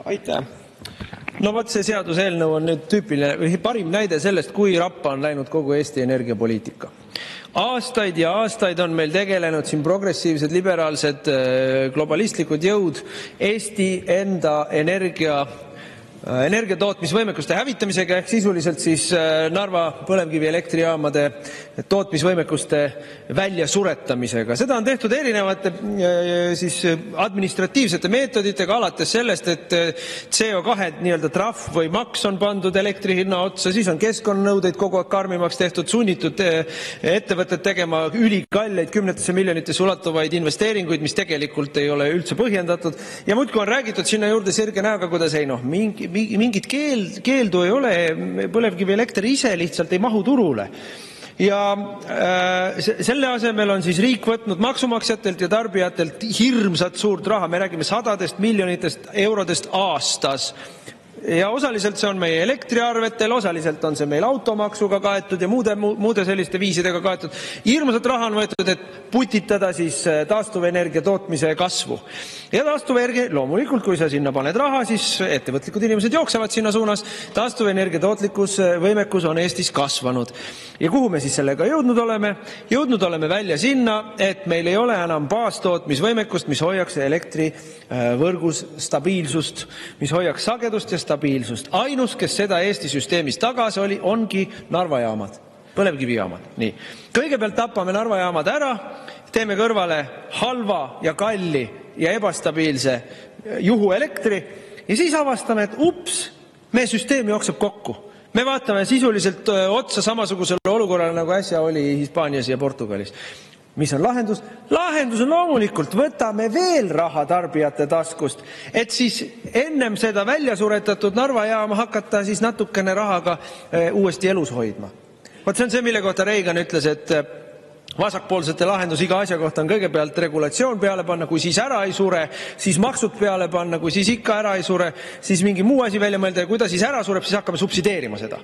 Aitäh! No vot, see seaduseelnõu on nüüd tüüpiline, parim näide sellest, kui rappa on läinud kogu Eesti energiapoliitika. Aastaid ja aastaid on meil tegelenud siin progressiivsed, liberaalsed, globalistlikud jõud Eesti enda energiatootmisvõimekuste hävitamisega ehk sisuliselt siis Narva põlevkivielektrijaamade tootmisvõimekuste väljasuretamisega. Seda on tehtud erinevate siis administratiivsete meetoditega, alates sellest, et CO2 nii-öelda trahv või maks on pandud elektri hinna otsa, siis on keskkonnanõudeid kogu aeg karmimaks tehtud, sunnitud ettevõtted tegema ülikalleid kümnetesse miljonitesse ulatuvaid investeeringuid, mis tegelikult ei ole üldse põhjendatud. Ja muudkui on räägitud sinna juurde sirge näoga, kuidas ei mingit keeldu ei ole, põlevkivielekter ise lihtsalt ei mahu turule. Ja selle asemel on siis riik võtnud maksumaksjatelt ja tarbijatelt hirmsat suurt raha, me räägime 100 miljonitest eurodest aastas. Ja osaliselt see on meie elektriarvetel, osaliselt on see meil automaksuga kaetud ja muude selliste viisidega kaetud. Hirmsat raha on võetud, et putitada siis taastuvenergia tootmise kasvu. Ja taastuvenergia, loomulikult, kui sa sinna paned raha, siis ettevõtlikud inimesed jooksevad sinna suunas. Taastuvenergia tootlikkus, võimekus on Eestis kasvanud. Ja kuhu me siis sellega jõudnud oleme? Jõudnud oleme välja sinna, et meil ei ole enam baastootmisvõimekust, mis hoiaks elektrivõrgus stabiilsust, mis hoiaks sagedust ja stabiilsust. Ainus, kes seda Eesti süsteemis tagas oli, ongi Narva jaamad, põlevkivijaamad. Nii. Kõigepealt tapame Narva jaamad ära, teeme kõrvale halva ja kalli ja ebastabiilse juhuelektri ja siis avastame, et ups, meie süsteem jookseb kokku. Me vaatame sisuliselt otsa samasugusele olukorrale, nagu äsja oli Hispaanias ja Portugalis. Mis on lahendus? Lahendus on loomulikult, võtame veel raha tarbijate taskust, et siis ennem seda väljasuretatud Narva jaama hakata siis natukene rahaga uuesti elus hoidma. Vot see on see, mille kohta Reagan ütles, et vasakpoolsete lahendus iga asja kohta on kõigepealt regulatsioon peale panna, kui siis ära ei sure, siis maksud peale panna, kui siis ikka ära ei sure, siis mingi muu asi välja mõelda ja kui ta siis ära sureb, siis hakkame subsideerima seda.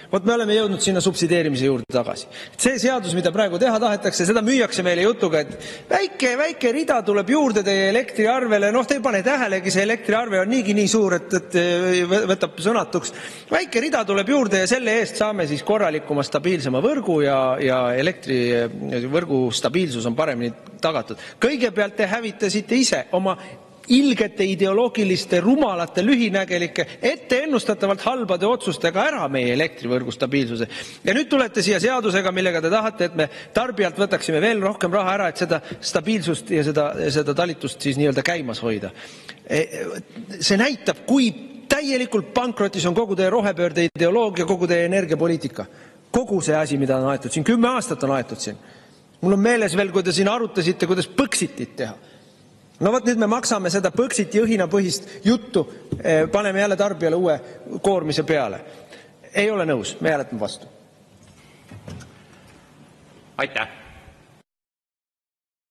Vot me oleme jõudnud sinna subsideerimise juurde tagasi. See seadus, mida praegu teha tahetakse, seda müüakse meile jutuga, et väike rida tuleb juurde teie elektriarvele. Noh, te ei pane tähelegi, see elektriarve on niigi nii suur, et võtab sõnatuks. Väike rida tuleb juurde ja selle eest saame siis korralikuma, stabiilsema võrgu ja elektrivõrgu stabiilsus on paremini tagatud. Kõigepealt te hävitasite ise oma ilgete ideoloogiliste, rumalate, lühinägelike, etteennustatavalt halbade otsustega ära meie elektrivõrgu stabiilsuse. Ja nüüd tulete siia seadusega, millega te tahate, et me tarbijalt võtaksime veel rohkem raha ära, et seda stabiilsust ja seda talitust siis nii-öelda käimas hoida. See näitab, kui täielikult pankrotis on kogu teie rohepöörde ideoloogia, kogu teie energiapoliitika. Kogu see asi, mida on aetud siin. 10 aastat on aetud siin. Mul on meeles veel, kui te siin arutasite, kuidas põksitit teha. No võt, nüüd me maksame seda põksiti õhinapõhist juttu, paneme jälle tarbijale uue koormise peale. Ei ole nõus, me hääletame vastu. Aitäh!